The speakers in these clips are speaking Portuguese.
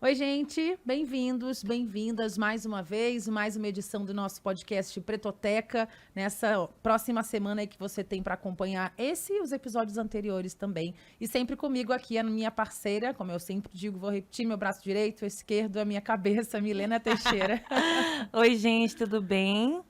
Oi, gente, bem-vindos, bem-vindas mais uma vez, mais uma edição do nosso podcast Pretoteca. Nessa próxima semana aí que você tem para acompanhar esse e os episódios anteriores também. E sempre comigo aqui a minha parceira, como eu sempre digo, vou repetir: meu braço direito, esquerdo, a minha cabeça, Milena Teixeira. Oi, gente, tudo bem?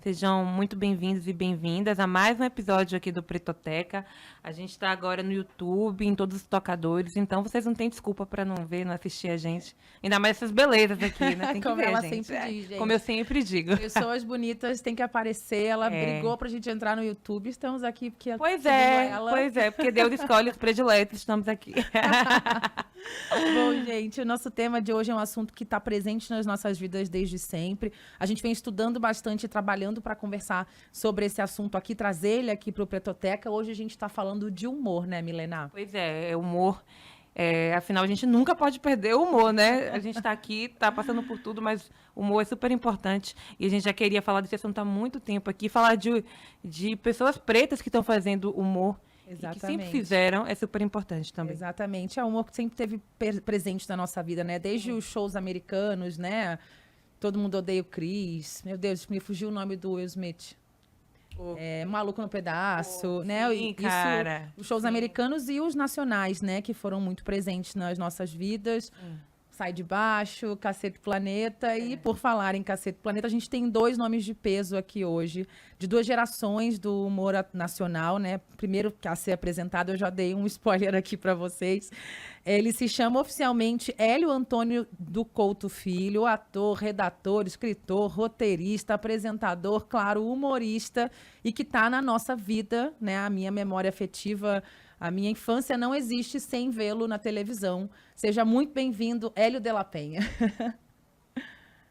Sejam muito bem-vindos e bem-vindas a mais um episódio aqui do Pretoteca. A gente está agora no YouTube, em todos os tocadores, então vocês não têm desculpa para não ver, não assistir a gente. Ainda mais essas belezas aqui, né? Tem que Como ver, ela gente. sempre diz, gente. Como eu sempre digo. Pessoas bonitas têm que aparecer. Ela brigou pra gente entrar no YouTube. Estamos aqui porque Pois segundo é, porque Deus escolhe os prediletos, estamos aqui. Bom, gente, o nosso tema de hoje é um assunto que está presente nas nossas vidas desde sempre. A gente vem estudando bastante e trabalhando para conversar sobre esse assunto aqui, trazer ele aqui para o Pretoteca. Hoje a gente está falando de humor, né, Milena? Pois é humor. Afinal, a gente nunca pode perder o humor, né? A gente está aqui, está passando por tudo, mas o humor é super importante. E a gente já queria falar desse assunto há muito tempo aqui. Falar de pessoas pretas que estão fazendo humor. Exatamente. E que sempre fizeram, é super importante também. Exatamente. É o humor que sempre teve presente na nossa vida, né? Desde os shows americanos, né? Todo Mundo Odeia o Chris. Meu Deus, me fugiu o nome do Will Smith. Maluco no Pedaço, né? Sim, cara. Os shows americanos e os nacionais, né? Que foram muito presentes nas nossas vidas. Sai de Baixo, Cacete Planeta. E por falar em Cacete Planeta, a gente tem dois nomes de peso aqui hoje, de duas gerações do humor nacional, né? Primeiro que a ser apresentado, eu já dei um spoiler aqui para vocês. Ele se chama oficialmente Hélio Antônio do Couto Filho, ator, redator, escritor, roteirista, apresentador, claro, humorista, e que está na nossa vida, né? A minha memória afetiva, a minha infância não existe sem vê-lo na televisão. Seja muito bem-vindo, Hélio de la Penha.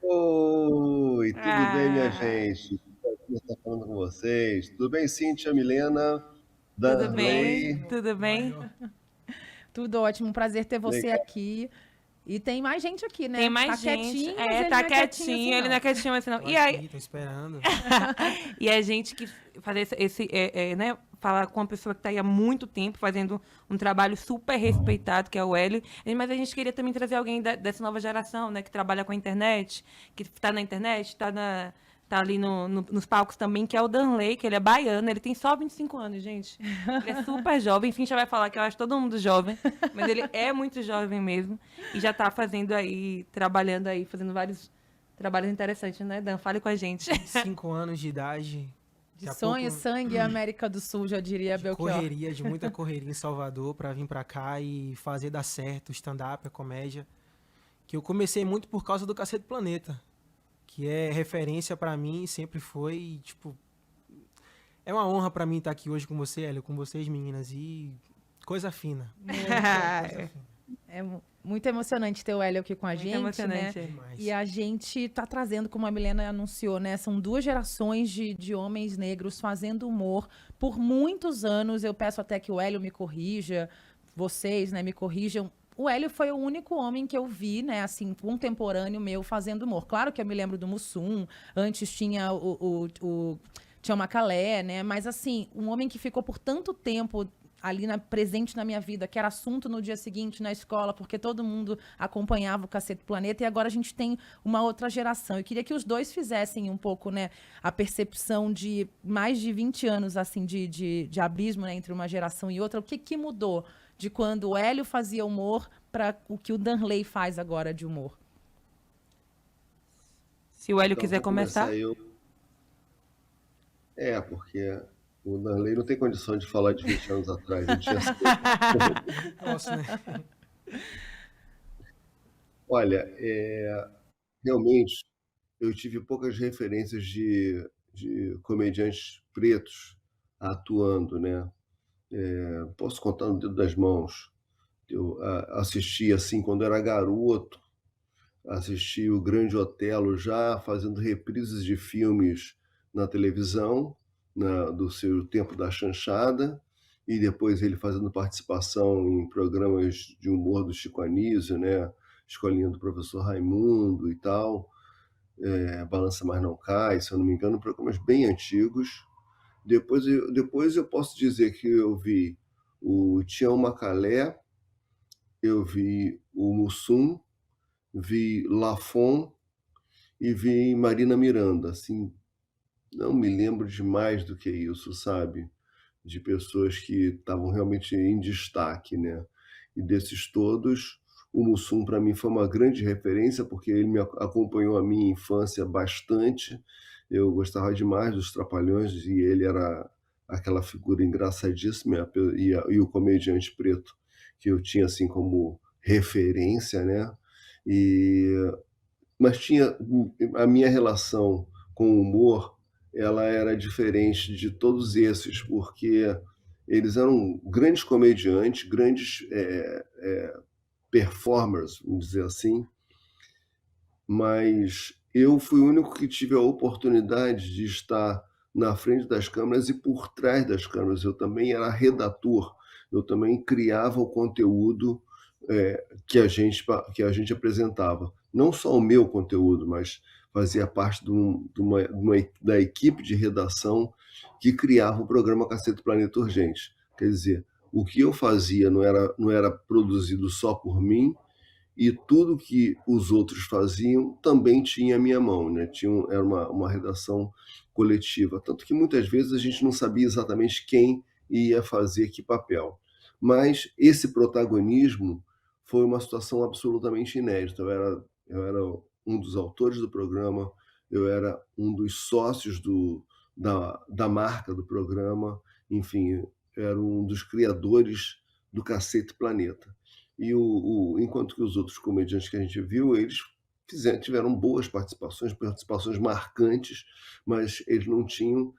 Oi, tudo bem, minha gente? Prazer estar falando com vocês. Tudo bem, Cíntia, Milena, Tudo Darley? bem? Tudo bem? Tudo ótimo, um prazer ter você Legal. aqui. E tem mais gente aqui, né? Tem mais tá gente. Quietinho, mas ele Tá não é quietinho, ele não é quietinho assim, não. E aí, Tô esperando. e a gente que fazer né, falar com uma pessoa que está aí há muito tempo fazendo um trabalho super respeitado, que é o Hélio, mas a gente queria também trazer alguém dessa nova geração, né, que trabalha com a internet, que está na internet, tá ali nos palcos também, que é o Darley, que ele é baiano, ele tem só 25 anos, gente. Ele é super jovem, enfim, já vai falar que eu acho todo mundo jovem, mas ele é muito jovem mesmo, e já está fazendo aí, trabalhando aí, fazendo vários trabalhos interessantes, né, Dan? Fale com a gente. 5 anos de idade. De sonho, sangue e América do Sul, já diria Belchior. De muita correria em Salvador para vir para cá e fazer dar certo o stand-up, a comédia. Que eu comecei muito por causa do Cacete Planeta, que é referência para mim, sempre foi, e, tipo, é uma honra para mim estar aqui hoje com você, Hélio, com vocês, meninas, e coisa fina. É muito emocionante ter o Hélio aqui com a Muito gente, emocionante. né? Demais. E a gente tá trazendo, como a Milena anunciou, né? São duas gerações de homens negros fazendo humor por muitos anos. Eu peço até que o Hélio me corrija, vocês, né, me corrijam. O Hélio foi o único homem que eu vi, né, assim, contemporâneo meu fazendo humor. Claro que eu me lembro do Mussum, antes tinha tinha o Macalé, né? Mas assim, um homem que ficou por tanto tempo ali presente na minha vida, que era assunto no dia seguinte na escola, porque todo mundo acompanhava o Cacete Planeta, e agora a gente tem uma outra geração. Eu queria que os dois fizessem um pouco, né, a percepção de mais de 20 anos, assim, de abismo, né, entre uma geração e outra. O que mudou de quando o Hélio fazia humor para o que o Darley faz agora de humor? Se o Hélio Então, quiser vou começar começar. eu. Porque o Darley não tem condição de falar de 20 anos atrás. Ele tinha... Nossa, né? Olha, realmente, eu tive poucas referências de comediantes pretos atuando, né? Posso contar no dedo das mãos. Eu assisti, assim, quando era garoto, assisti o Grande Otelo já fazendo reprises de filmes na televisão, do seu Tempo da Chanchada, e depois ele fazendo participação em programas de humor do Chico Anísio, né? Escolinha do Professor Raimundo e tal, Balança Mas Não Cai, se eu não me engano, programas bem antigos. Depois eu posso dizer que eu vi o Tião Macalé, eu vi o Mussum, vi Lafon e vi Marina Miranda, assim, não me lembro de mais do que isso, sabe? De pessoas que estavam realmente em destaque, né? E desses todos, o Mussum para mim foi uma grande referência porque ele me acompanhou a minha infância bastante. Eu gostava demais dos Trapalhões e ele era aquela figura engraçadíssima e o comediante preto que eu tinha assim como referência, né? E mas tinha a minha relação com o humor, ela era diferente de todos esses, porque eles eram grandes comediantes, grandes performers, vamos dizer assim, mas eu fui o único que tive a oportunidade de estar na frente das câmeras e por trás das câmeras. Eu também era redator, eu também criava o conteúdo que a gente apresentava. Não só o meu conteúdo, mas fazia parte da equipe de redação que criava o programa Cacete Planeta Urgente. Quer dizer, o que eu fazia não era produzido só por mim, e tudo que os outros faziam também tinha a minha mão, né? Era uma redação coletiva, tanto que muitas vezes a gente não sabia exatamente quem ia fazer que papel. Mas esse protagonismo foi uma situação absolutamente inédita. Eu era um dos autores do programa, eu era um dos sócios da marca do programa, enfim, eu era um dos criadores do Cacete Planeta. Enquanto que os outros comediantes que a gente viu, eles tiveram boas participações marcantes, mas eles não tinham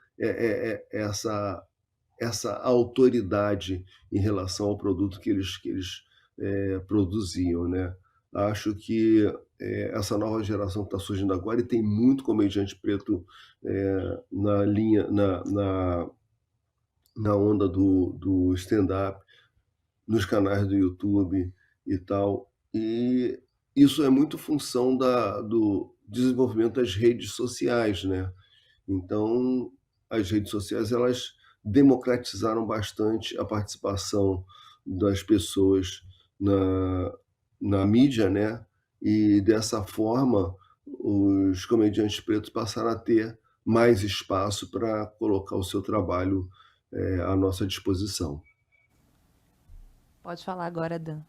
essa autoridade em relação ao produto que eles produziam, né? Acho que essa nova geração que está surgindo agora, e tem muito comediante preto na linha, na onda do stand-up, nos canais do YouTube e tal. E isso é muito função do desenvolvimento das redes sociais, né? Então, as redes sociais, elas democratizaram bastante a participação das pessoas na mídia, né? E dessa forma, os comediantes pretos passaram a ter mais espaço para colocar o seu trabalho à nossa disposição. Pode falar agora, Dan.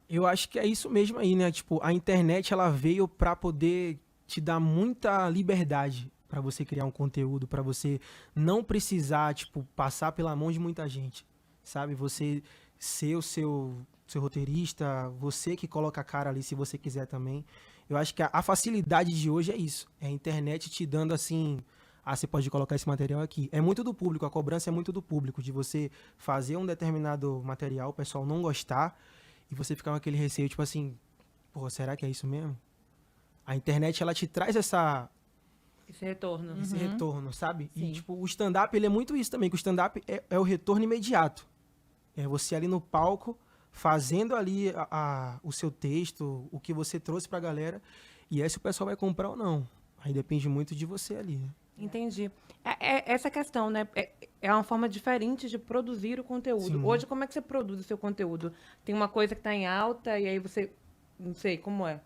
Eu acho que é isso mesmo aí, né? Tipo, a internet ela veio para poder te dar muita liberdade para você criar um conteúdo, para você não precisar, tipo, passar pela mão de muita gente, sabe? Você ser o seu roteirista, você que coloca a cara ali se você quiser também. Eu acho que a facilidade de hoje é isso. É a internet te dando assim, você pode colocar esse material aqui. É muito do público, a cobrança é muito do público, de você fazer um determinado material, o pessoal não gostar, e você ficar com aquele receio, tipo assim, pô, será que é isso mesmo? A internet, ela te traz Esse retorno. esse retorno, sabe? Sim. E, tipo, o stand-up, ele é muito isso também, que o stand-up é o retorno imediato. É você ali no palco, fazendo ali o seu texto, o que você trouxe pra galera, e aí se o pessoal vai comprar ou não. Aí depende muito de você ali, né? Entendi. Essa questão, né? É uma forma diferente de produzir o conteúdo. Sim. Hoje, como é que você produz o seu conteúdo? Tem uma coisa que está em alta e aí você... Não sei, como é?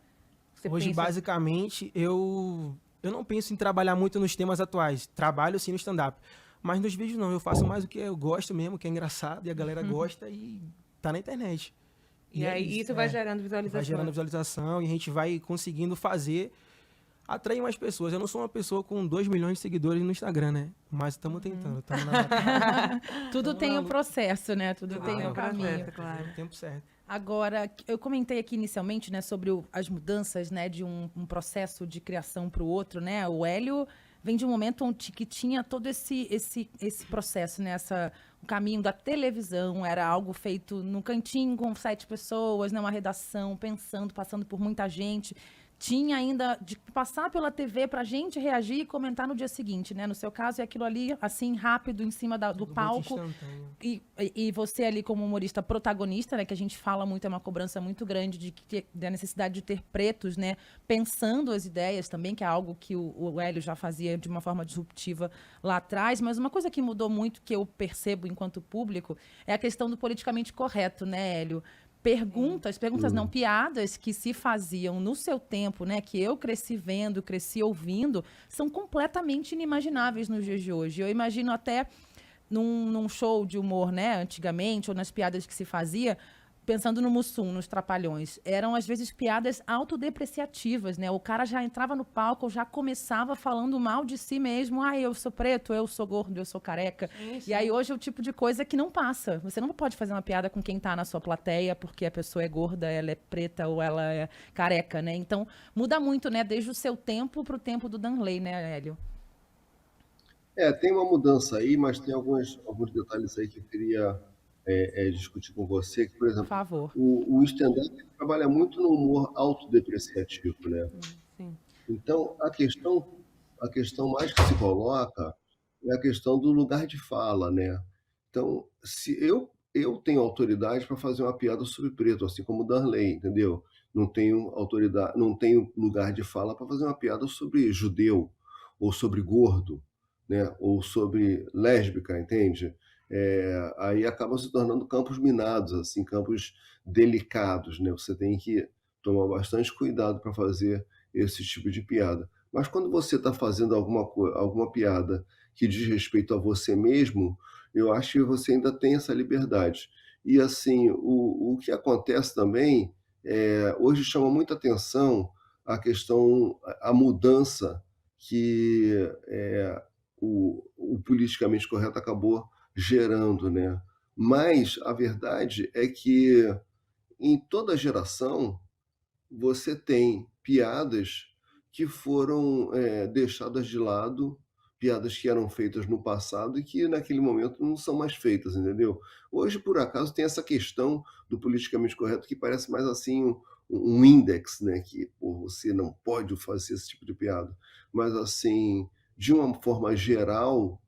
Você Hoje, pensa... basicamente, eu não penso em trabalhar muito nos temas atuais. Trabalho, sim, no stand-up. Mas nos vídeos, não. Eu faço mais o que eu gosto mesmo, que é engraçado, e a galera gosta e tá na internet. E é aí isso vai gerando visualização. Vai gerando visualização e a gente vai conseguindo atrair mais pessoas. Eu não sou uma pessoa com 2 milhões de seguidores no Instagram, né? Mas estamos tentando, estamos na batalha. Tudo tem um processo, né? Tudo tem um caminho. processo, claro. No tempo certo. Agora, eu comentei aqui inicialmente, né, sobre as mudanças, né, de um processo de criação para o outro, né? O Hélio vem de um momento que tinha todo esse processo, né? O caminho da televisão era algo feito no cantinho com 7 pessoas, né? Uma redação, pensando, passando por muita gente. Tinha ainda de passar pela TV pra gente reagir e comentar no dia seguinte, né? No seu caso, é aquilo ali, assim, rápido, em cima do Tudo palco. muito instantâneo. E você ali como humorista protagonista, né? Que a gente fala muito, é uma cobrança muito grande da necessidade de ter pretos, né? Pensando as ideias também, que é algo que o Hélio já fazia de uma forma disruptiva lá atrás. Mas uma coisa que mudou muito, que eu percebo enquanto público, é a questão do politicamente correto, né, Hélio? perguntas não, piadas que se faziam no seu tempo, né, que eu cresci vendo, cresci ouvindo, são completamente inimagináveis nos dias de hoje. Eu imagino até num show de humor, né, antigamente, ou nas piadas que se fazia, pensando no Mussum, nos Trapalhões, eram às vezes piadas autodepreciativas, né? O cara já entrava no palco, já começava falando mal de si mesmo. Ah, eu sou preto, eu sou gordo, eu sou careca. Isso. E aí hoje é o tipo de coisa que não passa. Você não pode fazer uma piada com quem tá na sua plateia porque a pessoa é gorda, ela é preta ou ela é careca, né? Então muda muito, né? Desde o seu tempo pro tempo do Danley, né, Hélio? Tem uma mudança aí, mas tem alguns detalhes aí que eu queria discutir com você, que, por Por exemplo, favor. o stand-up trabalha muito no humor autodepreciativo, né? Sim. Então, a questão mais que se coloca é a questão do lugar de fala, né? Então, se eu tenho autoridade para fazer uma piada sobre preto, assim como o Darley, entendeu? Não tenho autoridade, não tenho lugar de fala para fazer uma piada sobre judeu ou sobre gordo, né? Ou sobre lésbica, entende? Aí acaba se tornando campos minados, assim, campos delicados, né? Você tem que tomar bastante cuidado para fazer esse tipo de piada. Mas quando você está fazendo alguma piada que diz respeito a você mesmo, eu acho que você ainda tem essa liberdade. E assim, o que acontece também, hoje chama muita atenção a mudança que o politicamente correto acabou gerando, né? Mas a verdade é que em toda geração você tem piadas que foram deixadas de lado, piadas que eram feitas no passado e que naquele momento não são mais feitas, entendeu? Hoje, por acaso, tem essa questão do politicamente correto que parece mais assim um index, né? Que pô, você não pode fazer esse tipo de piada. Mas, assim, de uma forma geral,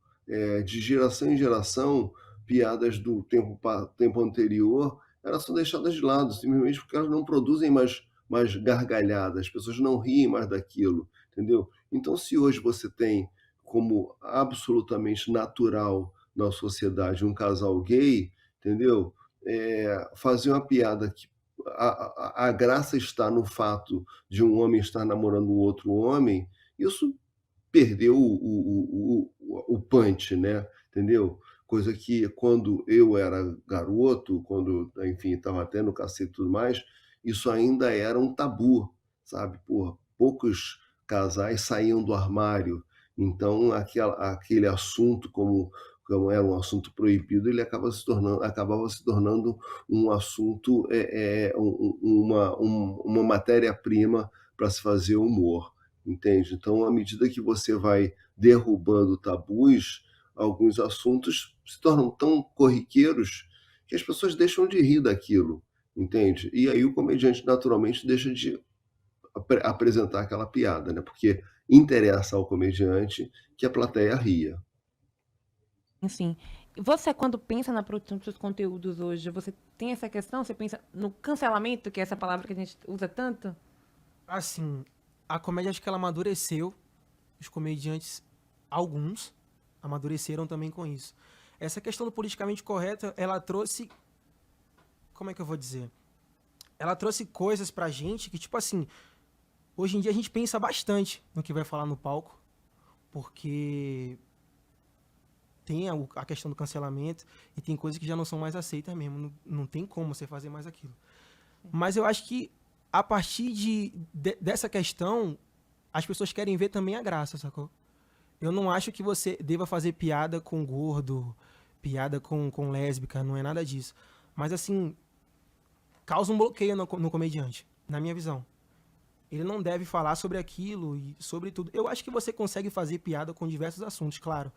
de geração em geração, piadas do tempo anterior, elas são deixadas de lado, simplesmente porque elas não produzem mais gargalhadas, as pessoas não riem mais daquilo, entendeu? Então, se hoje você tem como absolutamente natural na sociedade um casal gay, entendeu? Fazer uma piada que a graça está no fato de um homem estar namorando um outro homem, isso perdeu o punch, né? Entendeu? Coisa que quando eu era garoto, quando, enfim, estava até no cacete e tudo mais, isso ainda era um tabu, sabe? Por poucos casais saíam do armário. Então, aquele assunto, como era um assunto proibido, ele acabava se tornando um assunto, uma matéria-prima para se fazer humor, entende? Então, à medida que você vai derrubando tabus, alguns assuntos se tornam tão corriqueiros que as pessoas deixam de rir daquilo, entende? E aí o comediante naturalmente deixa de apresentar aquela piada, né? Porque interessa ao comediante que a plateia ria. Assim, você quando pensa na produção dos seus conteúdos hoje, você tem essa questão? Você pensa no cancelamento, que é essa palavra que a gente usa tanto? Assim, a comédia acho que ela amadureceu. Os comediantes, alguns, amadureceram também com isso. Essa questão do politicamente correto, ela trouxe... Como é que eu vou dizer? Ela trouxe coisas pra gente que, tipo assim, hoje em dia a gente pensa bastante no que vai falar no palco, porque tem a questão do cancelamento e tem coisas que já não são mais aceitas mesmo. Não tem como você fazer mais aquilo. Mas eu acho que a partir dessa questão, as pessoas querem ver também a graça, sacou? Eu não acho que você deva fazer piada com gordo, piada com lésbica, não é nada disso. Mas, assim, causa um bloqueio no comediante, na minha visão. Ele não deve falar sobre aquilo e sobre tudo. Eu acho que você consegue fazer piada com diversos assuntos, claro.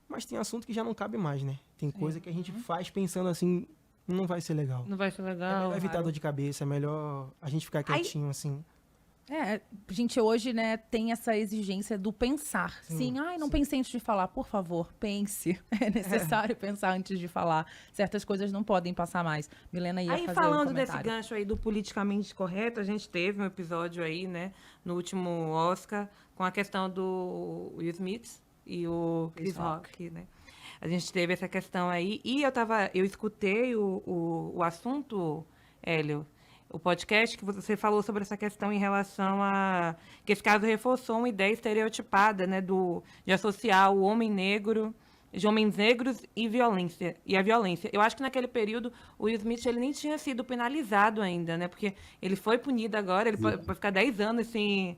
Mas tem assunto que já não cabe mais, né? Tem coisa que a gente faz pensando assim, não vai ser legal. Não vai ser É legal. melhor evitar dor de cabeça, é melhor a gente ficar quietinho, assim. Gente, hoje, né, tem essa exigência do pensar. Sim, não pensei antes de falar. Por favor, pense. É necessário pensar antes de falar. Certas coisas não podem passar mais. Milena ia Aí, fazer um falando desse comentário. gancho aí do politicamente correto, a gente teve um episódio aí, né, no último Oscar, com a questão do Will Smith e o Chris Rock, né? A gente teve essa questão aí, e eu escutei o assunto Hélio, o podcast que você falou sobre essa questão em relação a que esse caso reforçou uma ideia estereotipada, né, de associar o homem negro, de homens negros e violência e a violência. Eu acho que naquele período o Will Smith ele nem tinha sido penalizado ainda, né? Porque ele foi punido agora, ele pode ficar 10 anos sem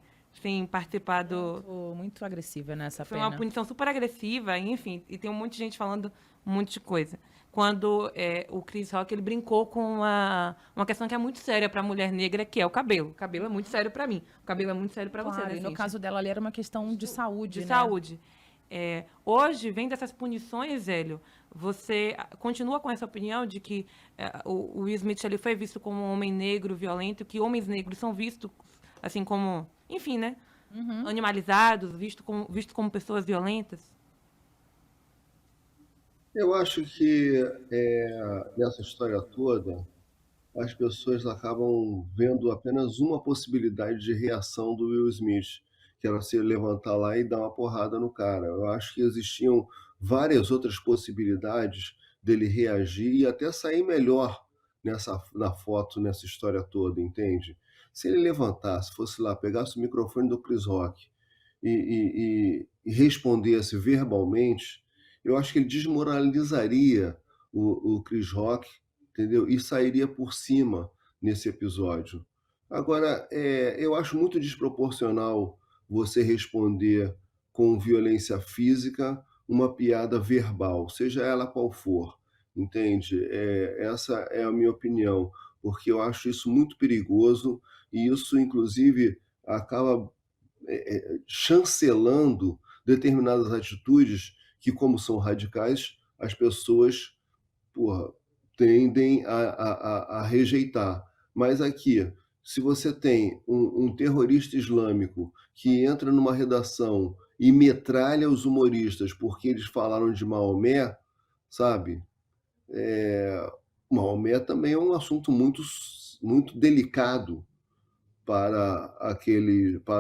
participar do. Muito agressiva nessa Foi pena. uma punição super agressiva, enfim, e tem um monte de gente falando um monte de coisa. Quando o Chris Rock ele brincou com uma questão que é muito séria para a mulher negra, que é o cabelo. O cabelo é muito sério para mim. O cabelo é muito sério para você, Claro, né, e no Cíntia? caso dela ali era uma questão de saúde, De né? saúde. Hoje, vem dessas punições, Hélio, você continua com essa opinião de que o Will Smith ele foi visto como um homem negro violento, que homens negros são vistos assim como, enfim, né? Animalizados, visto como pessoas violentas? Eu acho que nessa história toda, as pessoas acabam vendo apenas uma possibilidade de reação do Will Smith, que era se levantar lá e dar uma porrada no cara. Eu acho que existiam várias outras possibilidades dele reagir e até sair melhor na foto, nessa história toda, entende? Se ele levantasse, fosse lá, pegasse o microfone do Chris Rock e respondesse verbalmente, eu acho que ele desmoralizaria o Chris Rock, entendeu? E sairia por cima nesse episódio. Agora, eu acho muito desproporcional você responder com violência física uma piada verbal, seja ela qual for, entende? Essa é a minha opinião, porque eu acho isso muito perigoso e isso, inclusive, acaba chancelando determinadas atitudes que, como são radicais, as pessoas, porra, tendem a rejeitar. Mas aqui, se você tem um terrorista islâmico que entra numa redação e metralha os humoristas porque eles falaram de Maomé, sabe? Maomé também é um assunto muito, muito delicado para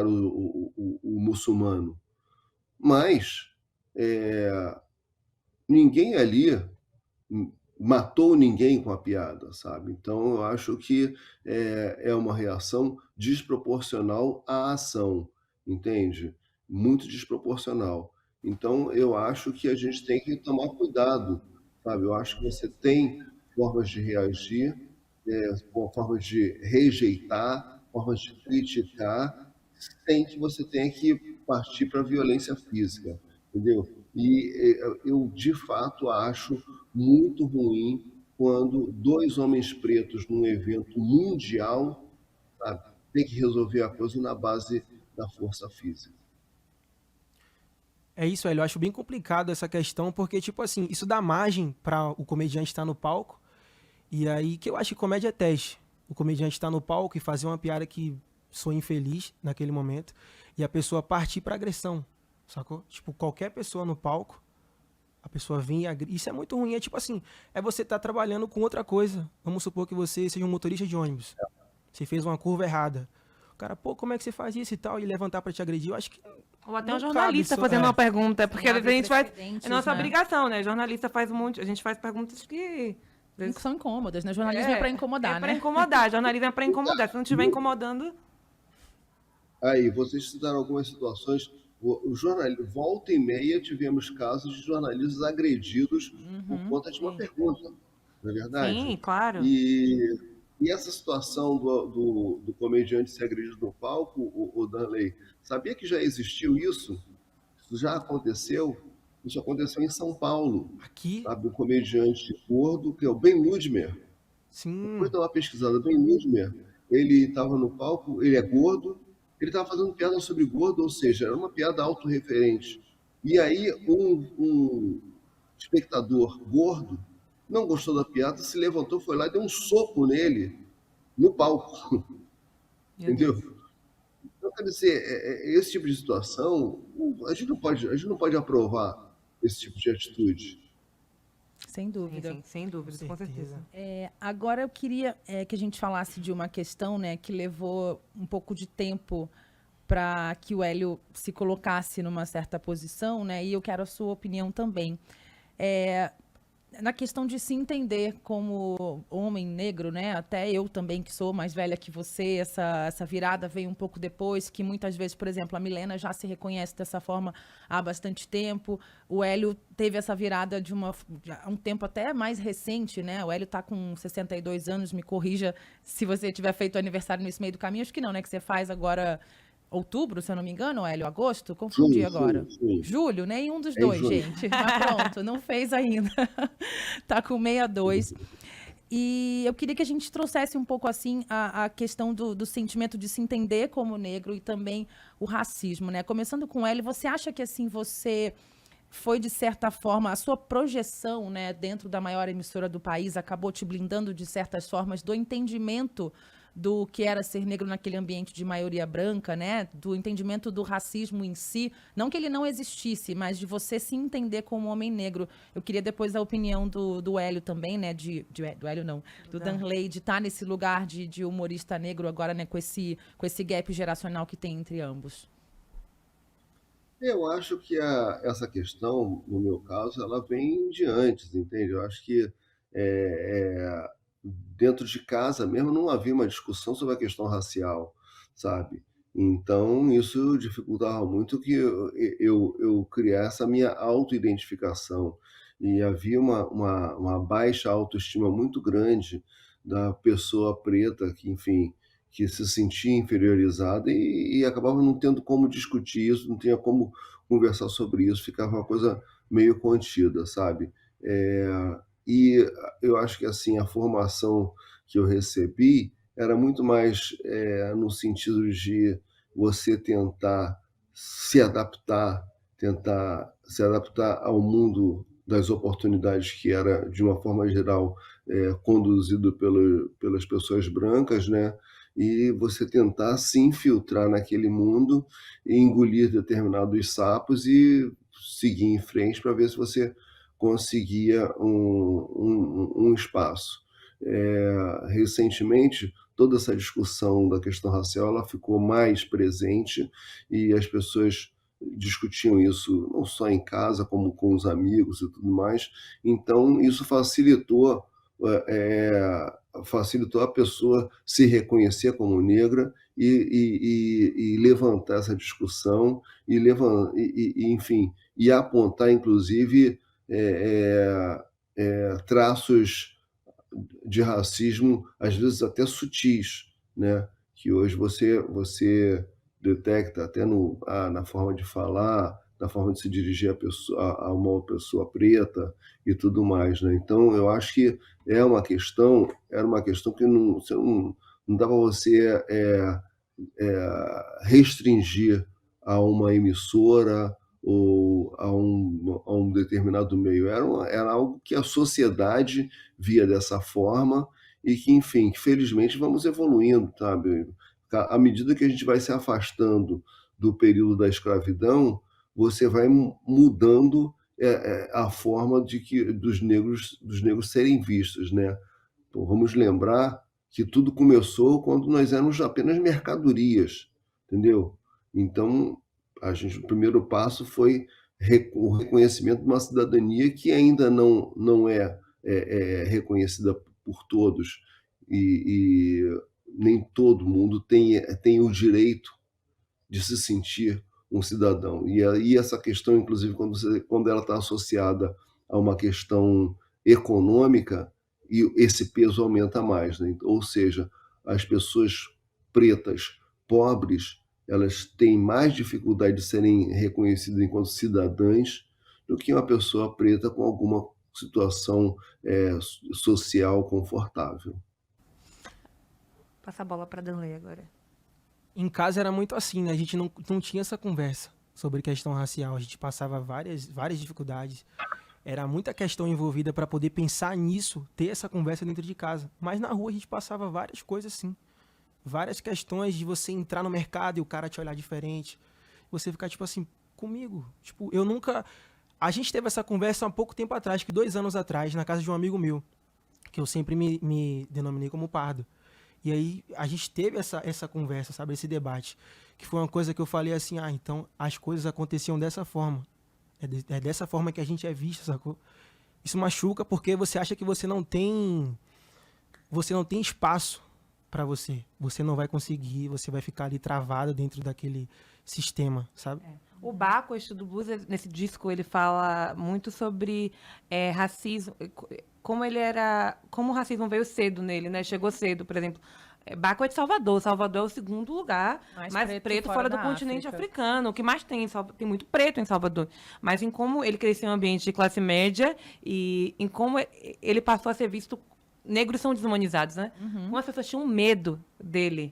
o muçulmano. Mas ninguém ali matou ninguém com a piada, sabe? Então eu acho que é uma reação desproporcional à ação, entende? Muito desproporcional. Então eu acho que a gente tem que tomar cuidado, sabe? Eu acho que você tem formas de reagir, formas de rejeitar, formas de criticar, sem que você tenha que partir para a violência física, entendeu? E eu, de fato, acho muito ruim quando dois homens pretos num evento mundial, sabe, tem que resolver a coisa na base da força física. É isso, Hélio. Eu acho bem complicado essa questão, porque, tipo assim, isso dá margem para o comediante estar no palco. E aí que eu acho que comédia é teste. O comediante estar no palco e fazer uma piada que sou infeliz naquele momento, e a pessoa partir para agressão, sacou? Tipo, qualquer pessoa no palco, a pessoa vem e agride. Isso é muito ruim. É tipo assim, você tá trabalhando com outra coisa. Vamos supor que você seja um motorista de ônibus. Você fez uma curva errada. O cara, pô, como é que você faz isso e tal? E levantar para te agredir. Eu acho que Ou até não um jornalista cabe fazendo uma pergunta, porque às vezes a gente faz. precedentes, É nossa né? obrigação, né? Jornalista faz muito. A gente faz perguntas que. às vezes, São incômodas, né? Jornalismo é para incomodar, é pra né? incomodar. Jornalismo é pra incomodar. Se não estiver incomodando. Aí, vocês citaram algumas situações. O jornalismo, volta e meia, tivemos casos de jornalistas agredidos por conta de uma pergunta, não é verdade? Sim, claro. E essa situação do comediante ser agredido no palco, o Danley, sabia que já existiu isso? Isso já aconteceu? Isso aconteceu em São Paulo, aqui, sabe? Um comediante gordo, que é o Ben Ludmer. sim, Depois dá uma pesquisada, Ben Ludmer, ele estava no palco, ele é gordo, ele estava fazendo piada sobre gordo, ou seja, era uma piada autorreferente. E aí um espectador gordo não gostou da piada, se levantou, foi lá e deu um soco nele no palco, Meu Deus. entendeu? Então, quer dizer, esse tipo de situação, a gente não pode aprovar esse tipo de atitude. Sem Sim, dúvida. sim, sem dúvida, com certeza. Agora eu queria que a gente falasse de uma questão, né, que levou um pouco de tempo para que o Hélio se colocasse numa certa posição, né, e eu quero a sua opinião também. na questão de se entender como homem negro, né? Até eu também, que sou mais velha que você, essa virada veio um pouco depois, que muitas vezes, por exemplo, a Milena já se reconhece dessa forma há bastante tempo. O Hélio teve essa virada de um tempo até mais recente, né? O Hélio tá com 62 anos, me corrija se você tiver feito aniversário nesse meio do caminho. Acho que não, né? Que você faz agora outubro, se eu não me engano, Hélio, agosto? Confundi agora. Sim. Julho, nenhum dos É em dois, junho. gente. Mas pronto, não fez ainda. Tá com 62. E eu queria que a gente trouxesse um pouco assim a questão do sentimento de se entender como negro e também o racismo, né? Começando com ele, você acha que assim você foi de certa forma a sua projeção, né, dentro da maior emissora do país acabou te blindando de certas formas do entendimento do que era ser negro naquele ambiente de maioria branca, né? Do entendimento do racismo em si. Não que ele não existisse, mas de você se entender como homem negro. Eu queria depois a opinião do Hélio também, né? Do Hélio não, do Danley, de estar nesse lugar de humorista negro agora, né? Com esse gap geracional que tem entre ambos. Eu acho que essa questão, no meu caso, ela vem de antes, entende? Eu acho que dentro de casa mesmo não havia uma discussão sobre a questão racial, sabe? Então, isso dificultava muito que eu criasse a minha autoidentificação. E havia uma baixa autoestima muito grande da pessoa preta que, enfim, que se sentia inferiorizada e acabava não tendo como discutir isso, não tinha como conversar sobre isso, ficava uma coisa meio contida, sabe? E eu acho que assim a formação que eu recebi era muito mais no sentido de você tentar se adaptar ao mundo das oportunidades que era, de uma forma geral, conduzido pelas pessoas brancas, né? E você tentar se infiltrar naquele mundo e engolir determinados sapos e seguir em frente para ver se você conseguia um espaço. Recentemente, toda essa discussão da questão racial ela ficou mais presente e as pessoas discutiam isso não só em casa, como com os amigos e tudo mais. Então, isso facilitou a pessoa se reconhecer como negra e levantar essa discussão enfim, e apontar, inclusive, traços de racismo, às vezes até sutis, né? Que hoje você detecta até na forma de falar, na forma de se dirigir a uma pessoa preta e tudo mais, né? Então, eu acho que era uma questão que não dá para você restringir a uma emissora ou a um determinado meio. Era algo que a sociedade via dessa forma e que, enfim, que felizmente vamos evoluindo, sabe? À medida que a gente vai se afastando do período da escravidão, você vai mudando a forma dos negros serem vistos, né? Então, vamos lembrar que tudo começou quando nós éramos apenas mercadorias, entendeu? Então, o primeiro passo foi o reconhecimento de uma cidadania que ainda não é reconhecida por todos e nem todo mundo tem o direito de se sentir um cidadão. E aí essa questão, inclusive, quando ela está associada a uma questão econômica, e esse peso aumenta mais, né? Ou seja, as pessoas pretas, pobres, elas têm mais dificuldade de serem reconhecidas enquanto cidadãs do que uma pessoa preta com alguma situação social confortável. Passa a bola para Danley agora. Em casa era muito assim, né? A gente não tinha essa conversa sobre questão racial. A gente passava várias dificuldades. Era muita questão envolvida para poder pensar nisso, ter essa conversa dentro de casa. Mas na rua a gente passava várias coisas assim. Várias questões de você entrar no mercado e o cara te olhar diferente. Você ficar tipo assim, comigo. Tipo, eu nunca... A gente teve essa conversa há pouco tempo atrás, que 2 anos atrás, na casa de um amigo meu, que eu sempre me denominei como pardo. E aí a gente teve essa conversa, sabe, esse debate, que foi uma coisa que eu falei assim, então as coisas aconteciam dessa forma. É dessa forma que a gente é visto, sacou? Isso machuca porque você acha que você não tem espaço para você. Você não vai conseguir, você vai ficar ali travado dentro daquele sistema, sabe? O Baco, o Estudo Blues, nesse disco, ele fala muito sobre racismo, como o racismo veio cedo nele, né? Chegou cedo, por exemplo. Baco é de Salvador. Salvador é o segundo lugar mais preto fora do continente africano. O que mais tem? Tem muito preto em Salvador. Mas em como ele cresceu em um ambiente de classe média e em como ele passou a ser visto. Negros são desumanizados, né? Como as pessoas tinham medo dele.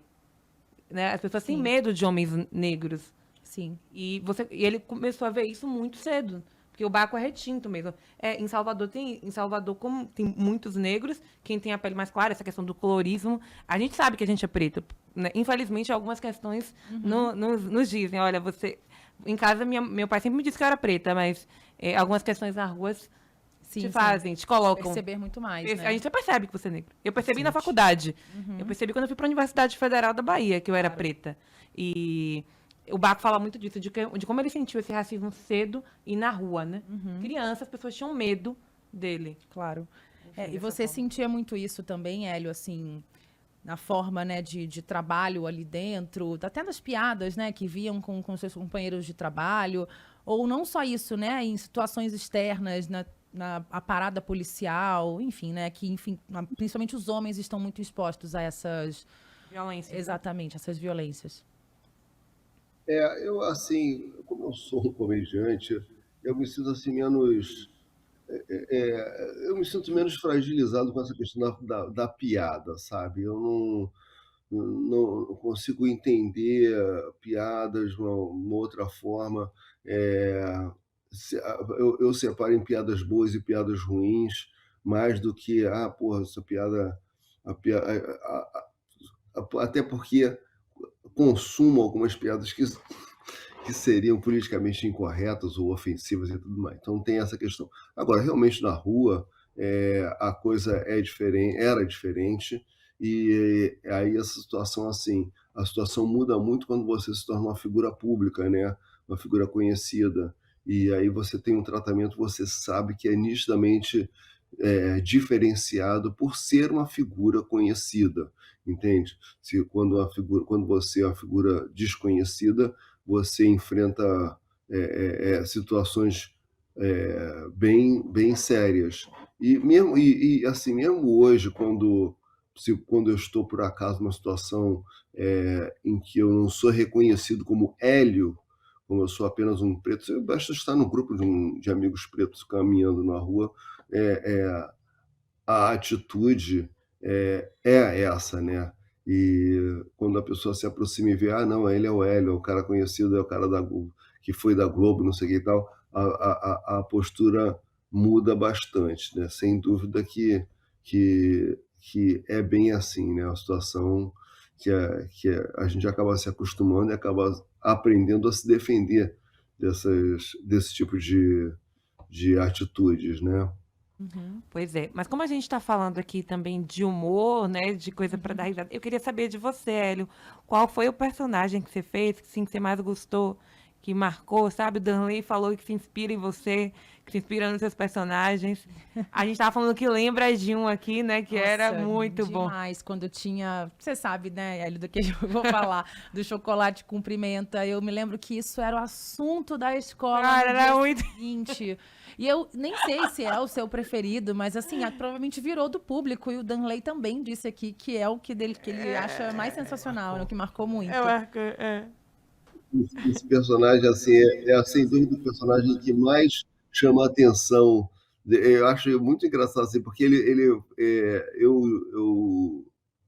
Né? As pessoas têm medo de homens negros. Sim. E ele começou a ver isso muito cedo. Porque o Baco é retinto mesmo. Em Salvador, como tem muitos negros, quem tem a pele mais clara, essa questão do colorismo, a gente sabe que a gente é preto. Né? Infelizmente, algumas questões nos dizem, olha, você... Em casa, meu pai sempre me disse que eu era preta, mas algumas questões nas ruas te colocam. Perceber muito mais, né? A gente percebe que você é negro. Eu percebi na faculdade. Eu percebi quando eu fui para a Universidade Federal da Bahia, que eu era preta. E... O Baco fala muito disso, de como ele sentiu esse racismo cedo e na rua, né? Crianças, as pessoas tinham medo dele. Claro. E você sentia muito isso também, Hélio, assim, na forma, né, de trabalho ali dentro, até nas piadas, né, que viam com seus companheiros de trabalho, ou não só isso, né, em situações externas, na parada policial, enfim, né, principalmente os homens estão muito expostos a essas... Violências. Exatamente, essas violências. Eu, assim, como eu sou um comediante, eu me sinto assim menos... eu me sinto menos fragilizado com essa questão da piada, sabe? Eu não consigo entender piadas de uma outra forma. Eu separo em piadas boas e piadas ruins, mais do que, porra, essa piada... Até porque consumo algumas piadas que seriam politicamente incorretas ou ofensivas e tudo mais. Então tem essa questão. Agora, realmente na rua a coisa era diferente, e aí essa situação assim, a situação muda muito quando você se torna uma figura pública, né? Uma figura conhecida, e aí você tem um tratamento, você sabe que é nitidamente diferenciado por ser uma figura conhecida, entende? Quando você é uma figura desconhecida, você enfrenta situações bem sérias. Assim, mesmo hoje, quando eu estou, por acaso, numa situação em que eu não sou reconhecido como Hélio, como eu sou apenas um preto, basta estar num grupo de amigos pretos caminhando na rua, a atitude é essa, né? E quando a pessoa se aproxima e vê, não, ele é o Hélio, é o cara conhecido, é o cara que foi da Globo, não sei o que e tal, a postura muda bastante, né? Sem dúvida que é bem assim, né? A situação que a gente acaba se acostumando e acaba aprendendo a se defender desse tipo de atitudes, né? Pois é. Mas como a gente está falando aqui também de humor, né? De coisa para dar risada, eu queria saber de você, Hélio. Qual foi o personagem que você fez, que você mais gostou, que marcou, sabe? O Danley falou que se inspira em você, que se inspira nos seus personagens. A gente estava falando que lembra de um aqui, né? Que era muito bom. Demais, quando eu tinha... Você sabe, né, Hélio, do que eu vou falar, do chocolate com pimenta. Eu me lembro que isso era o assunto da escola. Cara, era muito... seguinte. E eu nem sei se é o seu preferido, mas assim, provavelmente virou do público. E o Danley também disse aqui que é o que ele acha mais sensacional, né, o que marcou muito. Esse personagem, assim, sem dúvida o personagem que mais chama a atenção. Eu acho muito engraçado, assim, porque eu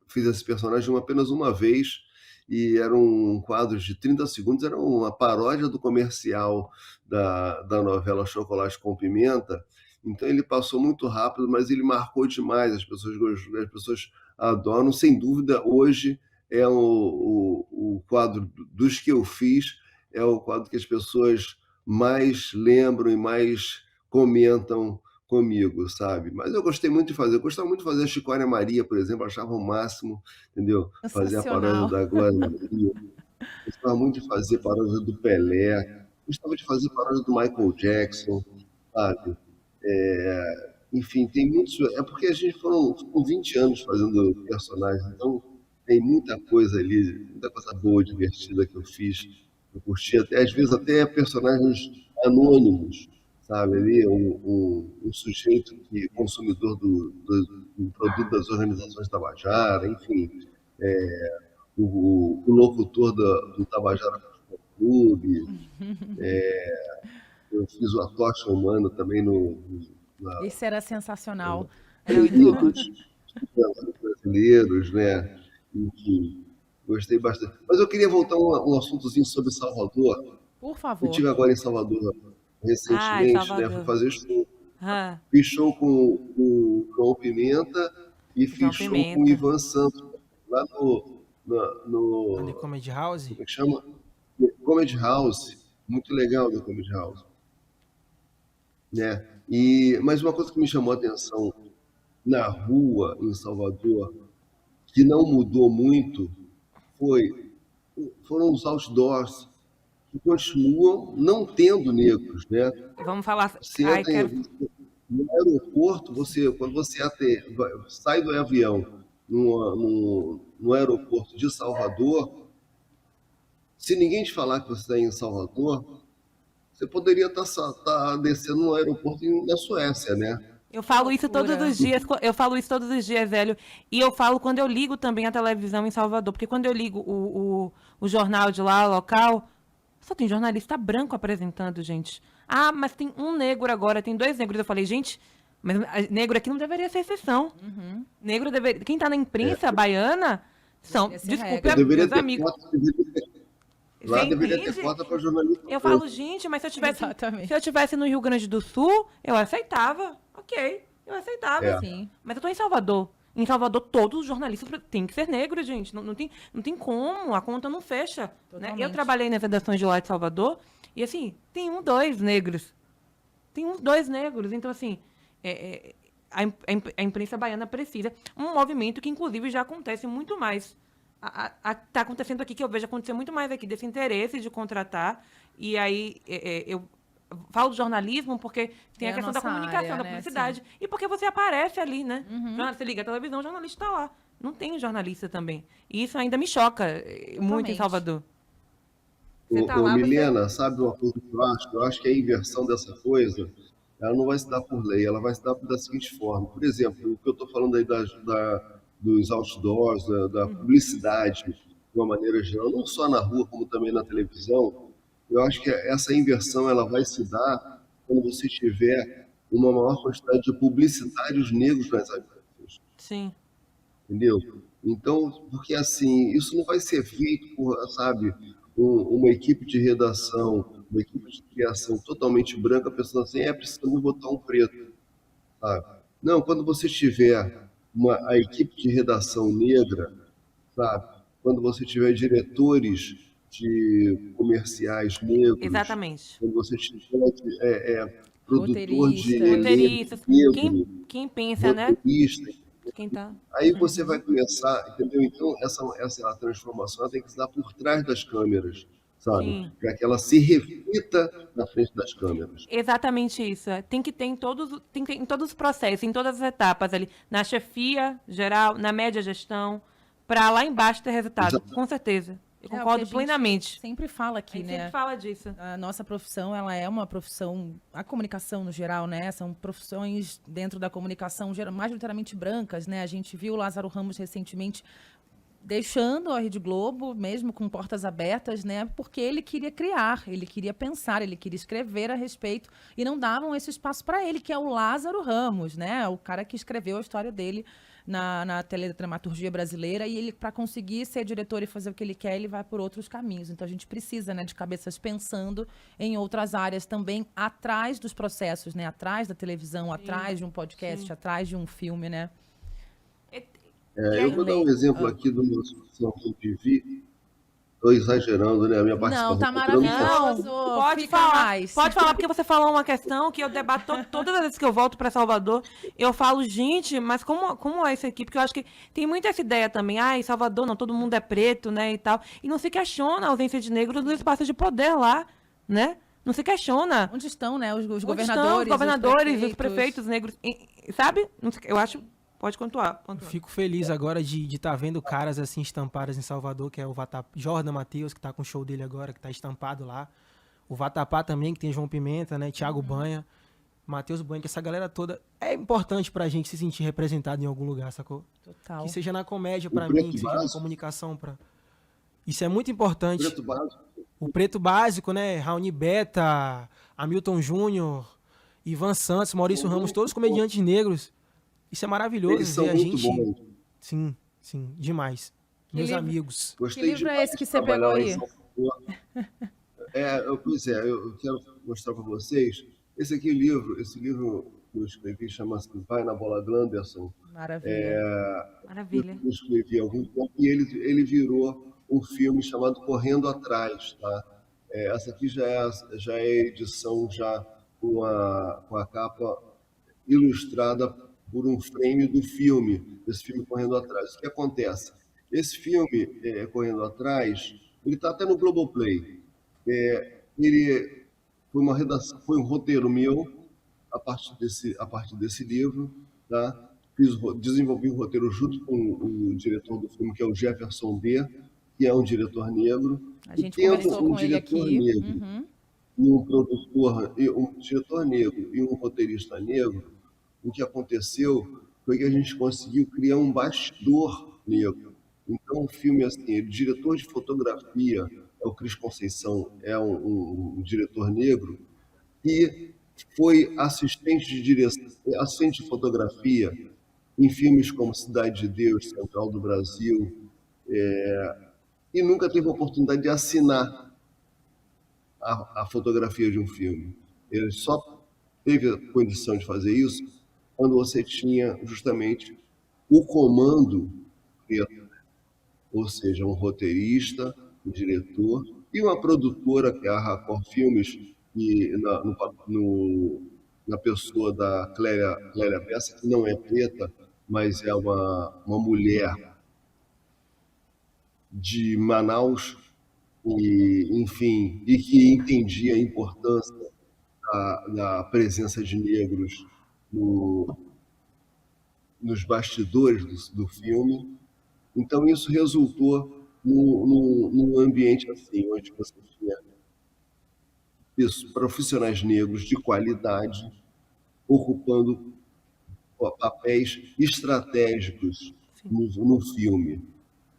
fiz esse personagem apenas uma vez, e era um quadro de 30 segundos, era uma paródia do comercial da novela Chocolate com Pimenta. Então ele passou muito rápido, mas ele marcou demais, as pessoas adoram. Sem dúvida, hoje é o quadro dos que eu fiz, é o quadro que as pessoas mais lembram e mais comentam comigo, sabe? Mas eu gostei muito de fazer. Eu gostava muito de fazer a Chicória Maria, por exemplo, achava o máximo, entendeu? Fazer a paródia da Glória Maria. Gostava muito de fazer paródia do Pelé. Gostava de fazer paródia do Michael Jackson, sabe? enfim, tem muitos. É porque a gente foram 20 anos fazendo personagens, então tem muita coisa ali, muita coisa boa, divertida que eu fiz. Eu curti até, às vezes, até personagens anônimos, sabe? Ali, um sujeito que consumidor do produto das organizações Tabajara, enfim, o locutor do Tabajara Futebol Clube. Eu fiz o A Tocha Humana também Isso era sensacional. Era muito bom. dos brasileiros, né? Enfim, gostei bastante. Mas eu queria voltar um assuntozinho sobre Salvador. Por Eu favor. estive agora em Salvador Ai, recentemente, né? Fui Salvador. fazer show. Ah, Fiz show com o João Pimenta e João fiz show com o Pimenta. Ivan Santos, lá Na The Comedy House. como é que chama? Comedy House. Muito legal da Comedy House. Né? Mas uma coisa que me chamou a atenção na rua em Salvador, que não mudou muito, foram os outdoors que continuam não tendo negros, né? vamos falar. Você Ai, entra quero. no aeroporto, quando você sai do avião no aeroporto de Salvador, se ninguém te falar que você está em Salvador, você poderia estar descendo no aeroporto na Suécia, né? Eu falo isso todos Loucura. os dias, eu falo isso todos os dias, velho. E eu falo quando eu ligo também a televisão em Salvador, porque quando eu ligo o jornal de lá, local, só tem jornalista branco apresentando, gente. Ah, mas tem um negro agora, tem 2 negros. Eu falei, gente, mas negro aqui não deveria ser exceção. Negro deveria. Quem tá na imprensa baiana são. Deveria ser Desculpe, regra. Deveria meus ter amigos. cota, lá Você deveria ter entende? cota para jornalista. Eu falo, gente, mas Exatamente. se eu tivesse no Rio Grande do Sul, eu aceitava. Ok, eu aceitava. É. Sim. Mas eu tô em Salvador. Em Salvador, todos os jornalistas têm que ser negros, gente. Não tem como, a conta não fecha. Né? Totalmente. Eu trabalhei nas redações de lá de Salvador, e assim, tem 2 negros. Tem 2 negros. Então, assim, a imprensa baiana precisa. Um movimento que, inclusive, já acontece muito mais. Tá acontecendo aqui, que eu vejo acontecer muito mais aqui, desse interesse de contratar. E aí, eu falo do jornalismo porque tem É a a questão da nossa comunicação, área, da né? publicidade. E porque você aparece ali, né? Você liga a televisão, o jornalista está lá. Não tem jornalista também. E isso ainda me choca muito em Totalmente. Salvador. Você tá lá, Milena, sabe uma coisa que eu acho? Eu acho que a inversão dessa coisa, ela não vai se dar por lei, ela vai se dar da seguinte forma. Por exemplo, o que eu estou falando aí dos outdoors, da publicidade, de uma maneira geral, não só na rua, como também na televisão, eu acho que essa inversão ela vai se dar quando você tiver uma maior quantidade de publicitários negros nas agências. Sim. Entendeu? Então, porque assim, isso não vai ser feito por, sabe, uma equipe de redação, uma equipe de criação totalmente branca, pensando assim, precisamos botar um preto, sabe? Não, quando você tiver a equipe de redação negra, sabe? Quando você tiver diretores de comerciais negros, Exatamente. quando você tiver produtor de Roteiristas. Roteiristas. negro, Quem pensa, né? roteirista, Quem tá. aí você vai começar, entendeu? Então, essa transformação ela tem que se dar por trás das câmeras, sabe? Sim. Para que ela se reflita na frente das câmeras. Exatamente isso. Tem que ter em todos os processos, em todas as etapas ali, na chefia geral, na média gestão, para lá embaixo ter resultado. Exato. Com certeza. Eu É o que a concordo gente plenamente. sempre fala A aqui, gente né? sempre fala disso. A nossa profissão, ela é uma profissão, a comunicação no geral, né? São profissões dentro da comunicação majoritariamente brancas, né? A gente viu o Lázaro Ramos recentemente deixando a Rede Globo, mesmo com portas abertas, né? Porque ele queria criar, ele queria pensar, ele queria escrever a respeito e não davam esse espaço para ele, que é o Lázaro Ramos, né? O cara que escreveu a história dele na teledramaturgia brasileira, e ele, para conseguir ser diretor e fazer o que ele quer, ele vai por outros caminhos. Então a gente precisa, né, de cabeças pensando em outras áreas também, atrás dos processos, né? Atrás da televisão, atrás de um podcast, atrás de um filme, né? Eu vou dar um exemplo aqui de uma situação que eu vivi. Estou exagerando, né? A minha participação. Não, tá tá durando pouco. maravilhoso. Pode Fica falar, mais. pode falar, porque você falou uma questão que eu debato todas as vezes que eu volto para Salvador. Eu falo, gente, mas como é essa equipe? Porque eu acho que tem muita essa ideia também. Em Salvador não, todo mundo é preto, né, e tal. E não se questiona a ausência de negros nos espaços de poder lá, né? Não se questiona. Onde estão, né? Os Onde governadores. estão os governadores, os prefeitos negros. sabe? Eu acho... Pode pontuar. Fico feliz agora de estar vendo caras assim estampadas em Salvador, que é o Jordan Matheus, que tá com o show dele agora, que tá estampado lá. O Vatapá também, que tem João Pimenta, né? Thiago Banha, Matheus Banha, que essa galera toda é importante pra gente se sentir representado em algum lugar, sacou? Total. Que seja na comédia pra mim, que seja na comunicação pra... Isso é muito importante. Preto Básico. O Preto Básico, né? Raoni Beta, Hamilton Júnior, Ivan Santos, Maurício Ramos, todos comediantes negros. Isso é maravilhoso. Eles são ver a muito gente... bons. Sim, demais. Meus amigos. Que livro é esse que você pegou aí? Pois é, eu quero mostrar para vocês. Esse livro que eu escrevi chama-se Vai na Bola Glanderson. Maravilha. Maravilha. Eu escrevi há algum tempo e ele virou um filme chamado Correndo Atrás, tá? Essa aqui já é a edição já com a capa ilustrada por um frame do filme, desse filme Correndo Atrás. O que acontece? Esse filme, Correndo Atrás, ele está até no Globoplay. Ele foi uma redação, foi um roteiro meu, a partir desse livro, tá? Desenvolvi o roteiro junto com o diretor do filme, que é o Jefferson B., que é um diretor negro. A gente conversou com ele aqui. Negro, e um produtor, um diretor negro e um roteirista negro. O que aconteceu foi que a gente conseguiu criar um bastidor negro. Então, o filme, assim, o diretor de fotografia é o Cris Conceição, é um diretor negro, e foi assistente de direção, assistente de fotografia em filmes como Cidade de Deus, Central do Brasil, e nunca teve a oportunidade de assinar a fotografia de um filme. Ele só teve a condição de fazer isso quando você tinha justamente o comando preto, ou seja, um roteirista, um diretor e uma produtora, que é a Raccord Filmes, e na pessoa da Clélia Bessa, que não é preta, mas é uma mulher de Manaus, e, enfim, e que entendia a importância da presença de negros nos bastidores do filme. Então, isso resultou num ambiente assim, onde você tinha profissionais negros de qualidade ocupando papéis estratégicos no filme.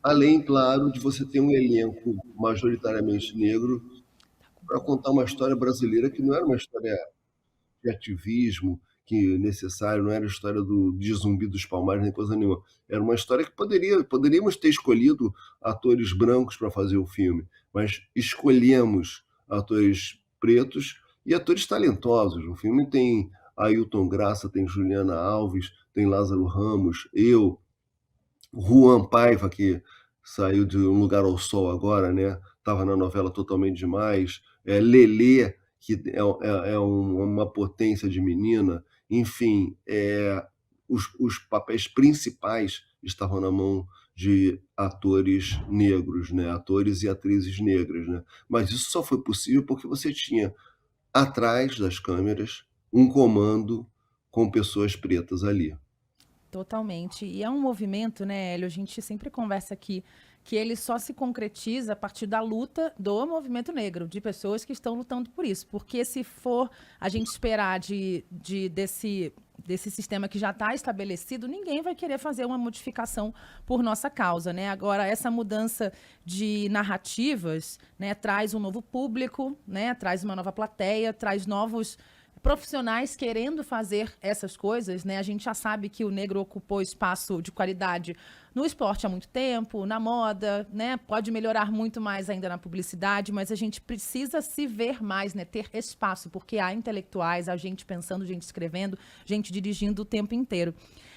Além, claro, de você ter um elenco majoritariamente negro para contar uma história brasileira que não era uma história de ativismo que necessário, não era a história de Zumbi dos Palmares, nem coisa nenhuma. Era uma história que poderíamos ter escolhido atores brancos para fazer o filme, mas escolhemos atores pretos e atores talentosos. O filme tem Ailton Graça, tem Juliana Alves, tem Lázaro Ramos, eu, Juan Paiva, que saiu de Um Lugar ao Sol agora, né? Estava na novela Totalmente Demais, Lelê, que é uma potência de menina, enfim, os papéis principais estavam na mão de atores negros, né? Atores e atrizes negras, né? Mas isso só foi possível porque você tinha atrás das câmeras um comando com pessoas pretas ali. Totalmente. E é um movimento, né, Hélio? A gente sempre conversa aqui que ele só se concretiza a partir da luta do movimento negro, de pessoas que estão lutando por isso. Porque se for a gente esperar desse sistema que já está estabelecido, ninguém vai querer fazer uma modificação por nossa causa, né? Agora, essa mudança de narrativas, né, traz um novo público, né, traz uma nova plateia, traz novos profissionais querendo fazer essas coisas, né? A gente já sabe que o negro ocupou espaço de qualidade no esporte há muito tempo, na moda, né? Pode melhorar muito mais ainda na publicidade, mas a gente precisa se ver mais, né? Ter espaço, porque há intelectuais, há gente pensando, gente escrevendo, gente dirigindo o tempo inteiro.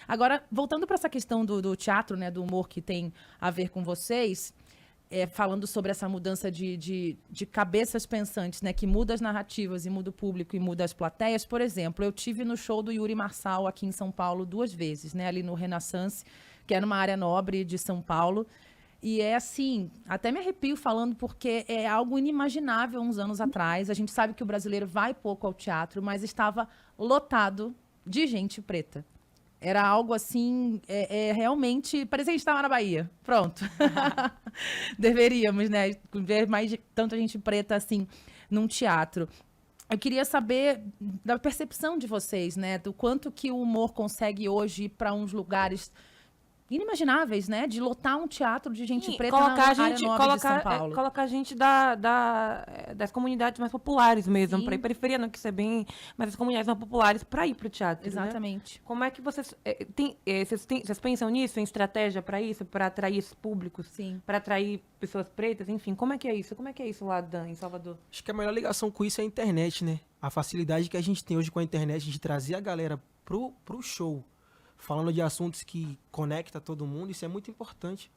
Agora, voltando para essa questão do teatro, né? Do humor que tem a ver com vocês, falando sobre essa mudança de cabeças pensantes, né, que muda as narrativas e muda o público e muda as plateias. Por exemplo, eu tive no show do Yuri Marçal aqui em São Paulo 2 vezes, né, ali no Renaissance, que é numa área nobre de São Paulo. E é assim, até me arrepio falando, porque é algo inimaginável uns anos atrás. A gente sabe que o brasileiro vai pouco ao teatro, mas estava lotado de gente preta. Era algo assim, realmente, parecia que a gente estava na Bahia. Pronto. Deveríamos, né, ver mais de tanta gente preta assim num teatro. Eu queria saber da percepção de vocês, né, do quanto que o humor consegue hoje ir para uns lugares inimagináveis, né, de lotar um teatro de gente Sim, preta na colocar a área gente, nobre de São Paulo. colocar a gente das comunidades mais populares mesmo, Sim. para ir periferia, não que isso é bem, mas as comunidades mais populares para ir para o teatro. Né? Exatamente. Como é que vocês vocês pensam nisso, em estratégia para isso, para atrair esses públicos, Sim. para atrair pessoas pretas, enfim, como é que é isso? Como é que é isso lá em Salvador? Acho que a melhor ligação com isso é a internet, né? A facilidade que a gente tem hoje com a internet de trazer a galera pro show, falando de assuntos que conecta todo mundo, isso é muito importante.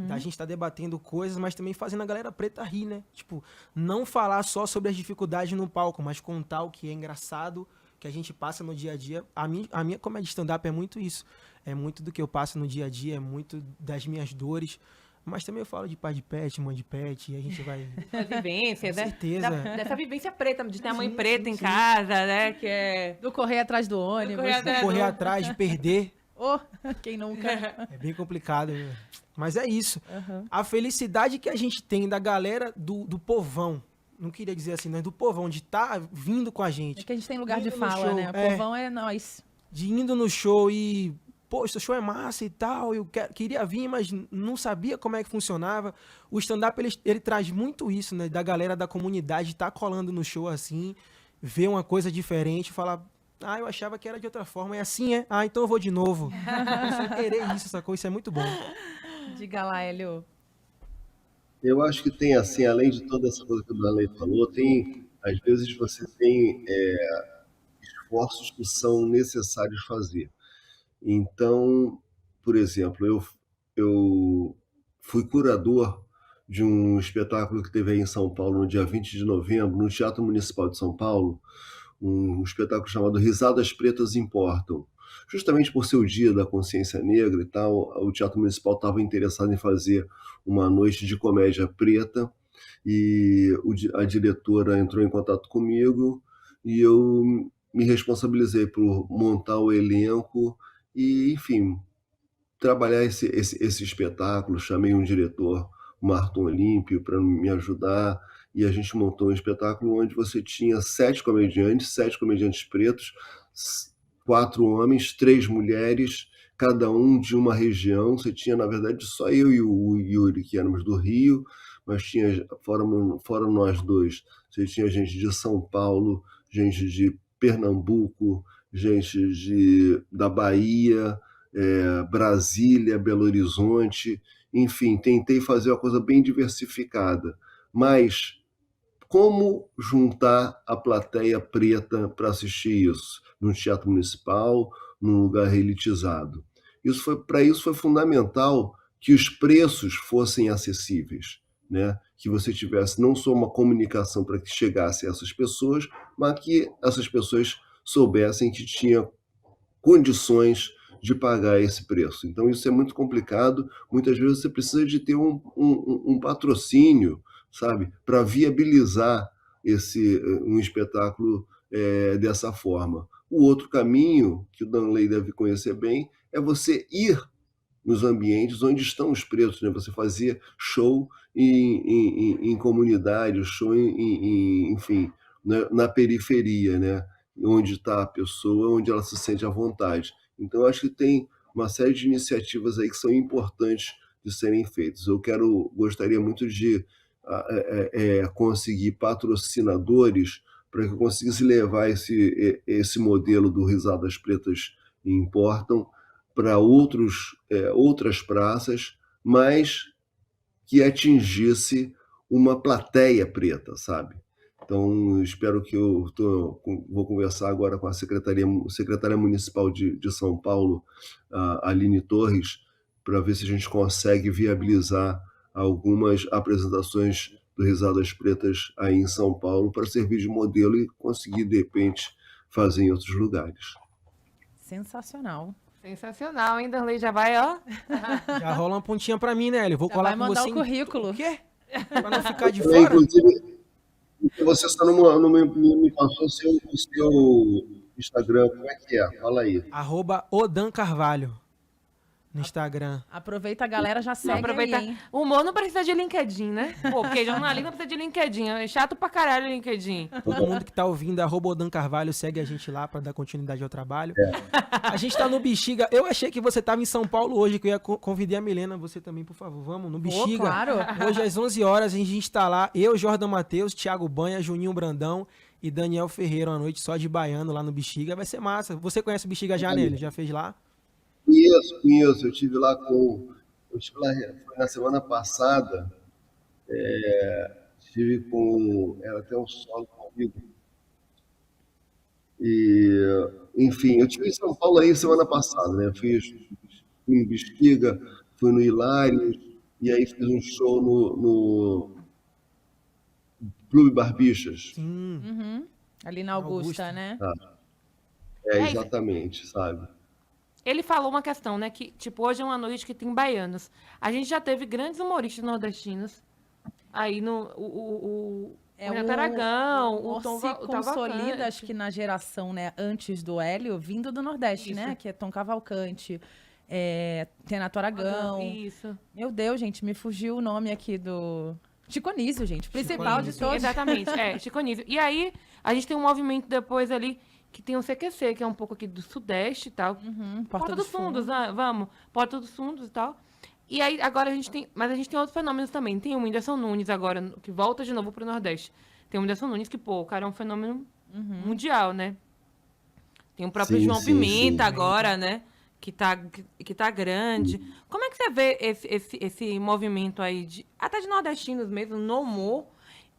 A gente tá debatendo coisas, mas também fazendo a galera preta rir, né? Tipo, não falar só sobre as dificuldades no palco, mas contar o que é engraçado, que a gente passa no dia a dia. A minha comédia stand-up é muito isso. É muito do que eu passo no dia a dia, é muito das minhas dores. Mas também eu falo de pai de pet, mãe de pet, e a gente vai... As vivências, Com né? certeza. Dessa vivência preta, de ter a mãe Sim, preta sim, em sim. casa, né? Que é... Do correr atrás do ônibus. correr atrás- Correr atrás de perder. Oh, quem nunca? É bem complicado, né? Mas é isso. Aham. A felicidade que a gente tem da galera do povão, não queria dizer assim, mas do povão, de estar vindo com a É gente, que a gente tem lugar de Indo no fala, show, né? O é. povão é nós. de indo no show e, pô, esse show é massa e tal, queria vir, mas não sabia como é que funcionava. O stand-up, ele traz muito isso, né? Da galera da comunidade estar colando no show assim, ver uma coisa diferente, falar... Ah, eu achava que era de outra forma. E assim é. Ah, então eu vou de novo. Sem querer isso, sacou? Isso é muito bom. Diga lá, Hélio. Eu acho que tem, assim, além de toda essa coisa que o Danley falou, às vezes você tem esforços que são necessários fazer. Então, por exemplo, eu fui curador de um espetáculo que teve aí em São Paulo no dia 20 de novembro, no Teatro Municipal de São Paulo, um espetáculo chamado Risadas Pretas Importam. Justamente por ser o dia da consciência negra e tal, o Teatro Municipal estava interessado em fazer uma noite de comédia preta e a diretora entrou em contato comigo e eu me responsabilizei por montar o elenco e, enfim, trabalhar esse espetáculo. Chamei um diretor, o Marton Olímpio, para me ajudar, e a gente montou um espetáculo onde você tinha 7 comediantes pretos, 4 homens, 3 mulheres, cada um de uma região. Você tinha, na verdade, só eu e o Yuri, que éramos do Rio, mas tinha, fora nós dois, você tinha gente de São Paulo, gente de Pernambuco, gente da Bahia, Brasília, Belo Horizonte, enfim, tentei fazer uma coisa bem diversificada, mas como juntar a plateia preta para assistir isso no Teatro Municipal, num lugar elitizado? Para isso foi fundamental que os preços fossem acessíveis, né? Que você tivesse não só uma comunicação para que chegasse a essas pessoas, mas que essas pessoas soubessem que tinha condições de pagar esse preço. Então isso é muito complicado. Muitas vezes você precisa de ter um patrocínio, sabe, para viabilizar um espetáculo dessa forma. O outro caminho, que o Danley deve conhecer bem, é você ir nos ambientes onde estão os pretos, né? Você fazer show em comunidades, show enfim, na periferia, né? Onde está a pessoa, onde ela se sente à vontade. Então, eu acho que tem uma série de iniciativas aí que são importantes de serem feitas. Gostaria muito de conseguir patrocinadores para que eu conseguisse levar esse modelo do Risadas Pretas Importam para outras praças, mas que atingisse uma plateia preta, sabe? Então, espero que vou conversar agora com a secretária municipal de São Paulo, a Aline Torres, para ver se a gente consegue viabilizar algumas apresentações do Risadas Pretas aí em São Paulo para servir de modelo e conseguir, de repente, fazer em outros lugares. Sensacional. Sensacional, hein, Danley? Já vai, ó. Já rola uma pontinha pra mim, né, Hélio? Vou Já colar vai com mandar você o currículo. O quê? Pra não ficar de É, fora? inclusive, você só não me passou o seu Instagram, como é que é? Fala aí. @odancarvalho no Instagram. Aproveita a galera, já segue Aproveitar. aí, hein? O humor não precisa de LinkedIn, né? Pô, porque jornalista precisa de LinkedIn. É chato pra caralho o LinkedIn. Todo mundo que tá ouvindo, @odancarvalho, segue a gente lá pra dar continuidade ao trabalho. A gente tá no Bexiga. Eu achei que você tava em São Paulo hoje, que eu ia convidar a Milena, você também, por favor. Vamos no Bexiga. claro. Hoje às 11 horas a gente tá lá. Eu, Jordan Matheus, Thiago Banha, Juninho Brandão e Daniel Ferreira, uma noite só de baiano lá no Bexiga. Vai ser massa. Você conhece o Bexiga já, Nele? Já fez lá? Conheço. Eu estive lá foi na semana passada, estive com, era até um solo comigo. E, enfim, eu estive em São Paulo aí semana passada, né? Fui no Bexiga, fui no Hilários, e aí fiz um show no Clube Barbixas. Sim. Ali na Augusta, Augusta. né? É isso. Exatamente, sabe? Ele falou uma questão, né? Que, tipo, hoje é uma noite que tem baianos. A gente já teve grandes humoristas nordestinos. Aí no. O Renato Aragão, o Tom se o consolida, Cavalcante. acho que na geração, né, antes do Hélio, vindo do Nordeste, Isso. né? Que é Tom Cavalcante, Renato Aragão. Isso. Meu Deus, gente, me fugiu o nome aqui do... Chico Anísio, gente. Principal de Anísio. todos. Exatamente, Chico Anísio. E aí, a gente tem um movimento depois ali, que tem o CQC, que é um pouco aqui do Sudeste e tal. Porta dos Fundos. Né? Vamos. Porta dos Fundos e tal. E aí, agora a gente tem... Mas a gente tem outros fenômenos também. Tem o Whindersson Nunes agora, que volta de novo pro Nordeste. Tem o Whindersson Nunes, que, pô, o cara é um fenômeno mundial, né? Tem o próprio Sim, João sim, Pimenta sim. agora, né? Que tá grande. Como é que você vê esse movimento aí, até de nordestinos mesmo, no humor?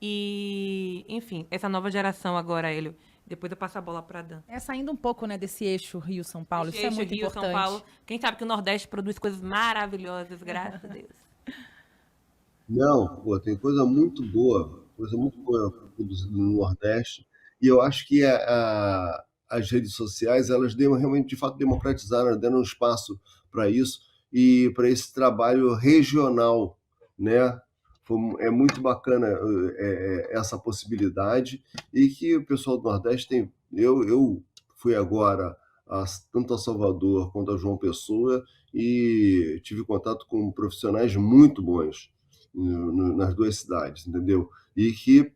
E, enfim, essa nova geração agora, ele. Depois eu passo a bola pra Dan. Saindo um pouco, né, desse eixo Rio-São Paulo. Isso é Eixo muito Rio, importante. São Paulo. Quem sabe que o Nordeste produz coisas maravilhosas, graças a Deus. Não, pô, tem coisa muito boa produzida no Nordeste. E eu acho que as redes sociais, elas realmente, de fato, democratizaram, deram um espaço para isso e para esse trabalho regional, né? É muito bacana essa possibilidade e que o pessoal do Nordeste tem. Eu fui agora tanto a Salvador quanto a João Pessoa e tive contato com profissionais muito bons nas duas cidades, entendeu? E que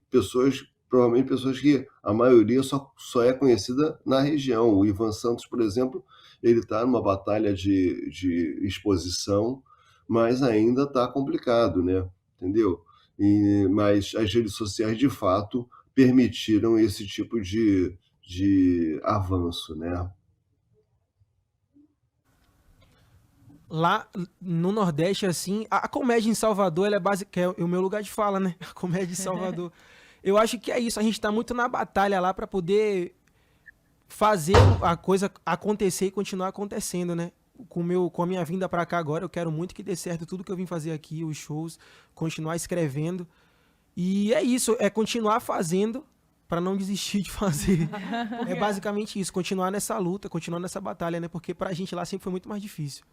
provavelmente pessoas que a maioria só é conhecida na região. O Ivan Santos, por exemplo, ele está numa batalha de exposição, mas ainda está complicado, né? Entendeu? Mas as redes sociais, de fato, permitiram esse tipo de avanço, né? Lá no Nordeste, assim, a comédia em Salvador, ela é básica, que é o meu lugar de fala, né? A comédia em Salvador. Eu acho que é isso, a gente tá muito na batalha lá pra poder fazer a coisa acontecer e continuar acontecendo, né? Com a minha vinda pra cá agora, eu quero muito que dê certo tudo que eu vim fazer aqui, os shows, continuar escrevendo. E é isso, é continuar fazendo pra não desistir de fazer. É basicamente isso, continuar nessa luta, continuar nessa batalha, né? Porque pra gente lá sempre foi muito mais difícil.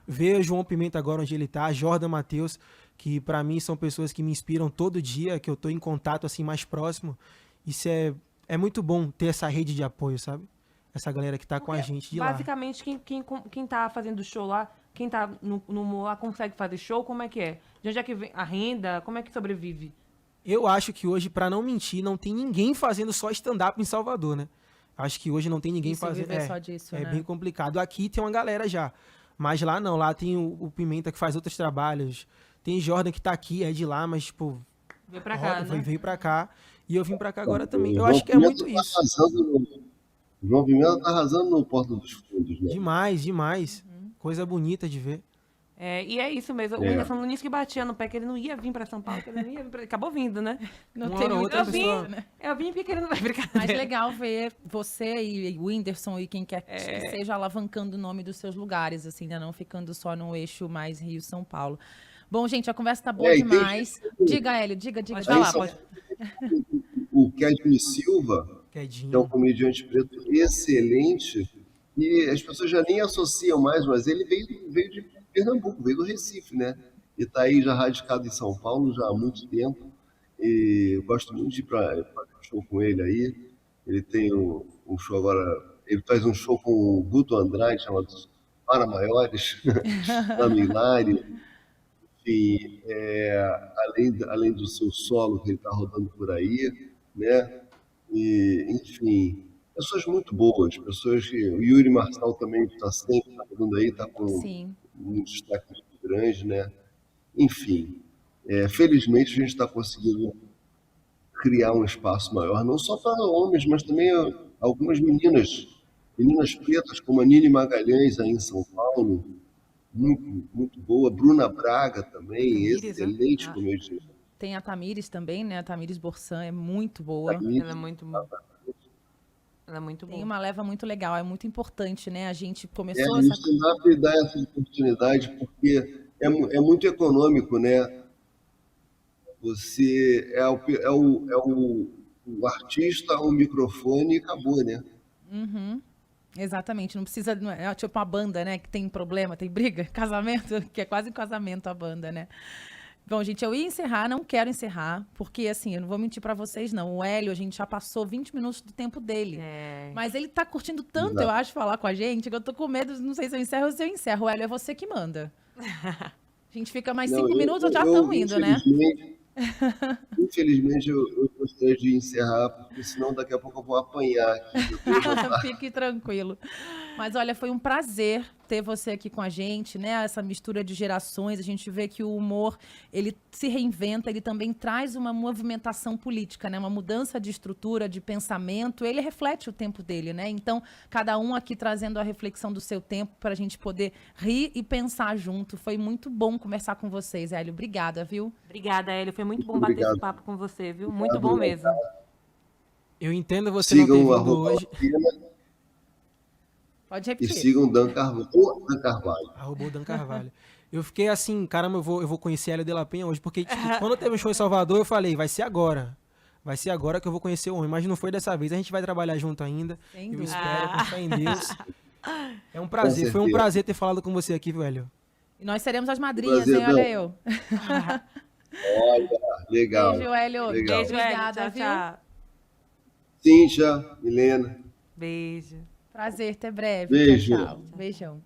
Ver o João Pimenta agora onde ele tá, Jordan Matheus, que pra mim são pessoas que me inspiram todo dia, que eu tô em contato assim mais próximo. Isso é muito bom ter essa rede de apoio, sabe? Essa galera que tá com a gente de lá. Basicamente, quem tá fazendo show lá, quem tá no humor lá, consegue fazer show, como é que é? De onde é que vem a renda? Como é que sobrevive? Eu acho que hoje, pra não mentir, não tem ninguém fazendo só stand-up em Salvador, né? Acho que hoje não tem ninguém fazendo. Viver só disso, é né? bem complicado. Aqui tem uma galera já. Mas lá não, lá tem o Pimenta que faz outros trabalhos. Tem Jordan que tá aqui, é de lá, mas, tipo, Veio pra cá, né? veio pra cá. E eu vim pra cá agora também. O Eu João acho que é Pimenta muito tá isso. o João Pimenta tá arrasando no Porta dos Fundos, né? Demais, demais. Coisa bonita de ver. E é isso mesmo. O Whindersson Nunes que batia no pé que ele não ia vir pra São Paulo, que ele não ia vir acabou vindo, né? Não Uma tem hora ou muita outra a vida, pessoa- né? Eu vim porque ele não vai brincar. Mas legal ver você e o Whindersson e quem quer que seja alavancando o nome dos seus lugares, assim, né? Não ficando só no eixo mais Rio-São Paulo. Bom, gente, a conversa tá boa E tem demais. Diga, Hélio, diga. Pode Aí falar, só- pode. O Kedmin Silva, que é um Quedinho. comediante preto excelente, e as pessoas já nem associam mais, mas ele veio de Pernambuco, veio do Recife, né? E está aí já radicado em São Paulo já há muito tempo. E eu gosto muito de ir para show com ele aí. Ele tem um show agora ele faz um show com o Guto Andrade, chamado Para Maiores, lá no Hilário. Enfim, além do seu solo que ele está rodando por aí, né? E, enfim, pessoas muito boas, pessoas que... O Yuri Marçal também está sempre rodando aí, está com Sim. um destaque muito grande, né? Enfim, felizmente a gente está conseguindo criar um espaço maior, não só para homens, mas também algumas meninas pretas, como a Nini Magalhães, aí em São Paulo, muito, muito boa. Bruna Braga também, Tamires, né? excelente Ah, comediante. tem a Tamires também, né? A Tamires Borsan é muito boa. Ela é muito boa. Ela é muito Tem boa. uma leva muito legal, é muito importante, né? A gente começou O essa. stand-up dá essa oportunidade porque é muito econômico, né? Você o artista, o microfone e acabou, né? Uhum. Exatamente, não precisa. Não é tipo uma banda, né? Que tem problema, tem briga, casamento, que é quase um casamento a banda, né? Bom, gente, eu ia encerrar, não quero encerrar, porque assim, eu não vou mentir pra vocês, não. O Hélio, a gente já passou 20 minutos do tempo dele. É. Mas ele tá curtindo tanto, eu Exato. acho, falar com a gente, que eu tô com medo, não sei se eu encerro ou se eu encerro. O Hélio, é você que manda. A gente fica mais Não, 5 minutos, já estamos indo, né? infelizmente eu gostaria de encerrar, porque senão daqui a pouco eu vou apanhar aqui. Depois já tá. Fique tranquilo. Mas olha, foi um prazer ter você aqui com a gente, né? Essa mistura de gerações, a gente vê que o humor, ele se reinventa, ele também traz uma movimentação política, né? Uma mudança de estrutura, de pensamento, ele reflete o tempo dele, né? Então, cada um aqui trazendo a reflexão do seu tempo para a gente poder rir e pensar junto. Foi muito bom conversar com vocês, Hélio. Obrigada, viu? Obrigada, Hélio. Foi muito bom Muito bater obrigado. esse papo com você, viu? Muito bom mesmo. Eu entendo você não ter Sigam o vindo hoje. @Lapena Pode e repetir. sigam o Dan Carvalho. Arroba o Dan Carvalho. Eu fiquei assim, caramba, eu vou conhecer Hélio de la Penha hoje, porque tipo, quando teve um show em Salvador, eu falei, vai ser agora. Vai ser agora que eu vou conhecer o homem, mas não foi dessa vez. A gente vai trabalhar junto ainda. Sem Eu dúvida. espero, com fé em Deus. É um prazer, foi um certeza. prazer ter falado com você aqui, viu, Hélio? E nós seremos as madrinhas, Prazer, hein? Olha Dan. eu. Olha, legal. Beijo, Hélio. Legal. Beijo, Hélio. Obrigada, Tchau, viu? tchau. Cíntia, Milena. Beijo. Prazer, até breve. Beijo. Tchau, tchau. Beijão.